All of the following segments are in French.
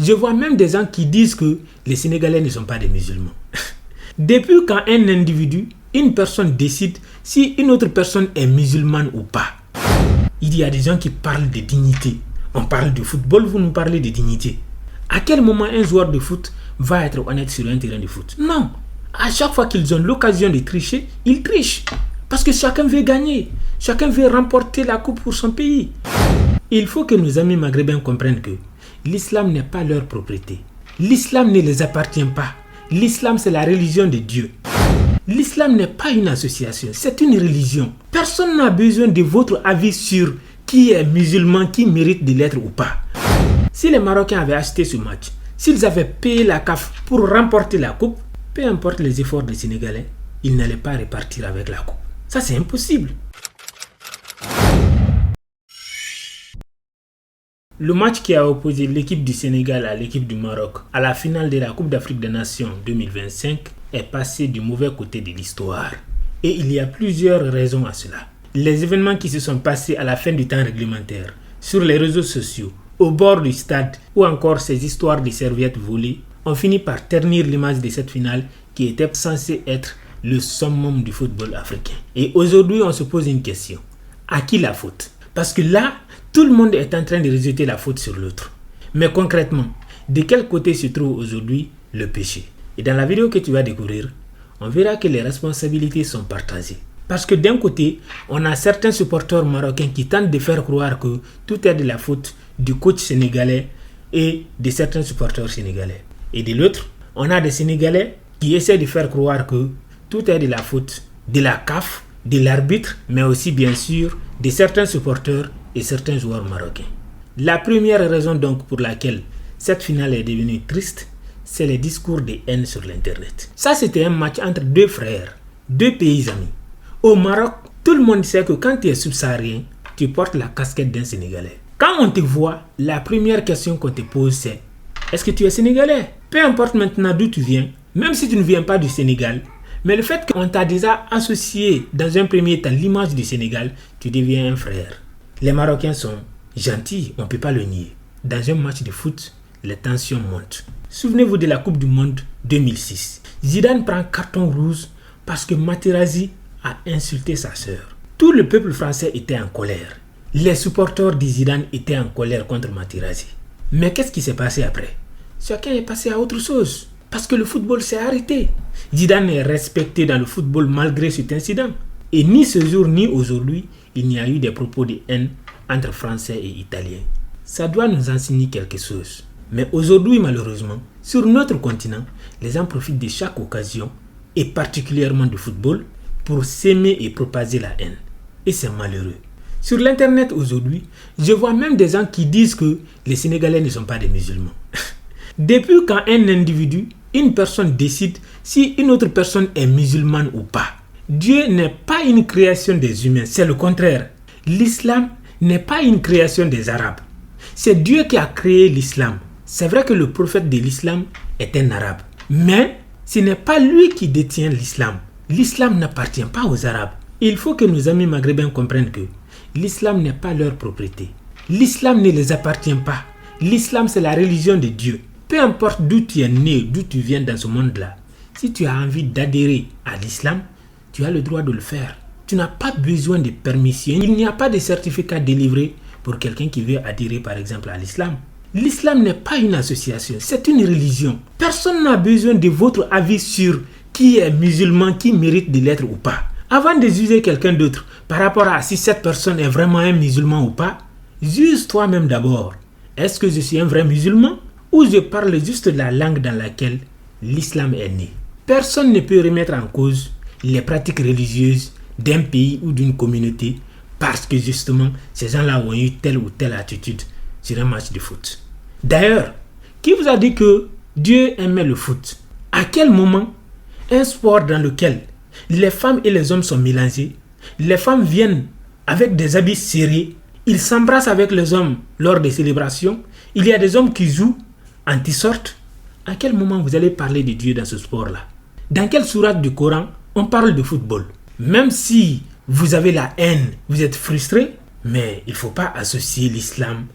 Je vois même des gens qui disent que les Sénégalais ne sont pas des musulmans. Depuis quand un individu, une personne décide si une autre personne est musulmane ou pas. Il y a des gens qui parlent de dignité. On parle de football, vous nous parlez de dignité. À quel moment un joueur de foot va être honnête sur un terrain de foot? Non. À chaque fois qu'ils ont l'occasion de tricher, ils trichent. Parce que chacun veut gagner. Chacun veut remporter la coupe pour son pays. Il faut que nos amis maghrébins comprennent que l'islam n'est pas leur propriété. L'islam ne les appartient pas. L'islam, c'est la religion de Dieu. L'islam n'est pas une association, c'est une religion. Personne n'a besoin de votre avis sur qui est musulman, qui mérite de l'être ou pas. Si les Marocains avaient acheté ce match, s'ils avaient payé la CAF pour remporter la coupe, peu importe les efforts des Sénégalais, ils n'allaient pas repartir avec la coupe. Ça, c'est impossible. Le match qui a opposé l'équipe du Sénégal à l'équipe du Maroc à la finale de la Coupe d'Afrique des Nations 2025 est passé du mauvais côté de l'histoire. Et il y a plusieurs raisons à cela. Les événements qui se sont passés à la fin du temps réglementaire, sur les réseaux sociaux, au bord du stade ou encore ces histoires de serviettes volées ont fini par ternir l'image de cette finale qui était censée être le summum du football africain. Et aujourd'hui, on se pose une question. À qui la faute? Parce que là, tout le monde est en train de rejeter la faute sur l'autre. Mais concrètement, de quel côté se trouve aujourd'hui le péché? Et dans la vidéo que tu vas découvrir, on verra que les responsabilités sont partagées. Parce que d'un côté, on a certains supporters marocains qui tentent de faire croire que tout est de la faute du coach sénégalais et de certains supporters sénégalais. Et de l'autre, on a des Sénégalais qui essaient de faire croire que tout est de la faute de la CAF, de l'arbitre, mais aussi bien sûr de certains supporters et certains joueurs marocains. La première raison donc pour laquelle cette finale est devenue triste, c'est les discours de haine sur l'internet. Ça, c'était un match entre deux frères, deux pays amis. Au Maroc, tout le monde sait que quand tu es subsaharien, tu portes la casquette d'un Sénégalais. Quand on te voit, la première question qu'on te pose c'est: est-ce que tu es Sénégalais? Peu importe maintenant d'où tu viens, même si tu ne viens pas du Sénégal, mais le fait qu'on t'a déjà associé dans un premier temps l'image du Sénégal, tu deviens un frère. Les Marocains sont gentils, on ne peut pas le nier. Dans un match de foot, les tensions montent. Souvenez-vous de la Coupe du Monde 2006. Zidane prend carton rouge parce que Materazzi a insulté sa sœur. Tout le peuple français était en colère. Les supporters de Zidane étaient en colère contre Materazzi. Mais qu'est-ce qui s'est passé après? Chacun est passé à autre chose. Parce que le football s'est arrêté. Zidane est respecté dans le football malgré cet incident. Et ni ce jour ni aujourd'hui, il n'y a eu des propos de haine entre Français et Italiens. Ça doit nous enseigner quelque chose. Mais aujourd'hui, malheureusement, sur notre continent, les gens profitent de chaque occasion, et particulièrement du football, pour s'aimer et propager la haine. Et c'est malheureux. Sur l'internet aujourd'hui, je vois même des gens qui disent que les Sénégalais ne sont pas des musulmans. Depuis quand un individu, une personne décide si une autre personne est musulmane ou pas. Dieu n'est pas une création des humains, c'est le contraire. L'islam n'est pas une création des Arabes. C'est Dieu qui a créé l'islam. C'est vrai que le prophète de l'islam est un arabe. Mais ce n'est pas lui qui détient l'islam. L'islam n'appartient pas aux Arabes. Il faut que nos amis maghrébins comprennent que l'islam n'est pas leur propriété. L'islam ne les appartient pas. L'islam, c'est la religion de Dieu. Peu importe d'où tu es né, d'où tu viens dans ce monde-là, si tu as envie d'adhérer à l'islam, tu as le droit de le faire. Tu n'as pas besoin de permission. Il n'y a pas de certificat délivré pour quelqu'un qui veut adhérer par exemple à l'islam. L'islam n'est pas une association, c'est une religion. Personne n'a besoin de votre avis sur qui est musulman, qui mérite de l'être ou pas. Avant de juger quelqu'un d'autre par rapport à si cette personne est vraiment un musulman ou pas, juge toi-même d'abord. Est-ce que je suis un vrai musulman ou je parle juste la langue dans laquelle l'islam est né? Personne ne peut remettre en cause les pratiques religieuses d'un pays ou d'une communauté parce que justement ces gens-là ont eu telle ou telle attitude sur un match de foot. D'ailleurs, qui vous a dit que Dieu aimait le foot? À quel moment un sport dans lequel les femmes et les hommes sont mélangés, les femmes viennent avec des habits serrés, ils s'embrassent avec les hommes lors des célébrations, il y a des hommes qui jouent en t-shirt. À quel moment vous allez parler de Dieu dans ce sport-là? Dans quelle sourate du Coran on parle de football? Même si vous avez la haine, vous êtes frustré, mais il ne faut pas associer l'islam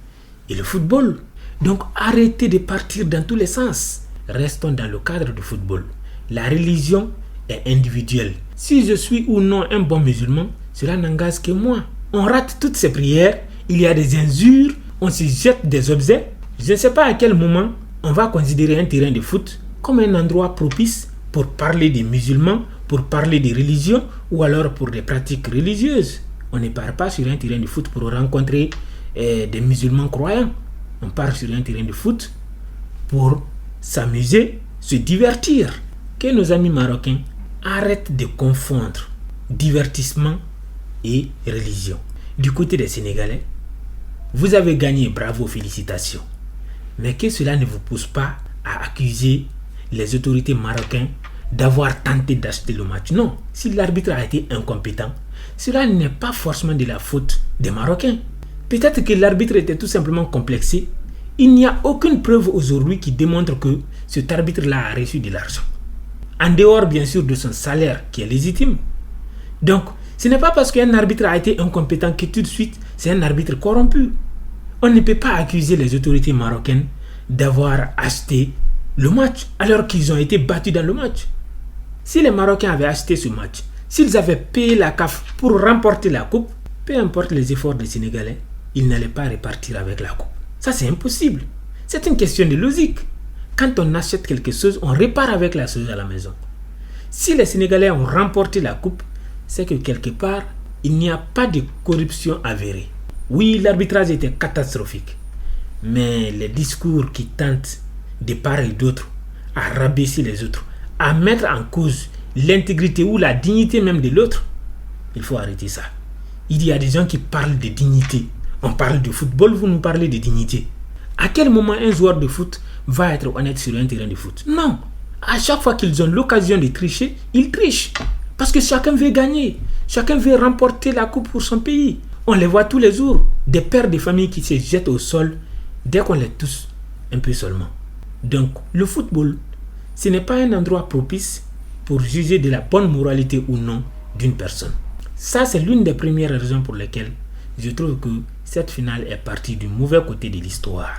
et le football. Donc arrêtez de partir dans tous les sens. Restons dans le cadre du football. La religion est individuelle. Si je suis ou non un bon musulman, cela n'engage que moi. On rate toutes ces prières, il y a des injures, on se jette des objets. Je ne sais pas à quel moment on va considérer un terrain de foot comme un endroit propice pour parler des musulmans, pour parler des religions ou alors pour des pratiques religieuses. On ne part pas sur un terrain de foot pour rencontrer des musulmans croyants. On part sur un terrain de foot pour s'amuser, se divertir. Que nos amis marocains arrêtent de confondre divertissement et religion. Du côté des Sénégalais, vous avez gagné, bravo, félicitations. Mais que cela ne vous pousse pas à accuser les autorités marocaines d'avoir tenté d'acheter le match. Non, si l'arbitre a été incompétent, cela n'est pas forcément de la faute des Marocains. Peut-être que l'arbitre était tout simplement complexé. Il n'y a aucune preuve aujourd'hui qui démontre que cet arbitre-là a reçu de l'argent. En dehors, bien sûr, de son salaire qui est légitime. Donc, ce n'est pas parce qu'un arbitre a été incompétent que tout de suite, c'est un arbitre corrompu. On ne peut pas accuser les autorités marocaines d'avoir acheté le match alors qu'ils ont été battus dans le match. Si les Marocains avaient acheté ce match, s'ils avaient payé la CAF pour remporter la coupe, peu importe les efforts des Sénégalais, ils n'allaient pas repartir avec la coupe. Ça, c'est impossible. C'est une question de logique. Quand on achète quelque chose, on repart avec la chose à la maison. Si les Sénégalais ont remporté la coupe, c'est que quelque part, il n'y a pas de corruption avérée. Oui, l'arbitrage était catastrophique. Mais les discours qui tentent de part et d'autre à rabaisser les autres, à mettre en cause l'intégrité ou la dignité même de l'autre, il faut arrêter ça. Il y a des gens qui parlent de dignité. On parle de football, vous nous parlez de dignité. À quel moment un joueur de foot va être honnête sur un terrain de foot? Non. À chaque fois qu'ils ont l'occasion de tricher, ils trichent. Parce que chacun veut gagner. Chacun veut remporter la coupe pour son pays. On les voit tous les jours. Des pères de famille qui se jettent au sol dès qu'on les touche un peu seulement. Donc, le football, ce n'est pas un endroit propice pour juger de la bonne moralité ou non d'une personne. Ça, c'est l'une des premières raisons pour lesquelles je trouve que cette finale est partie du mauvais côté de l'histoire.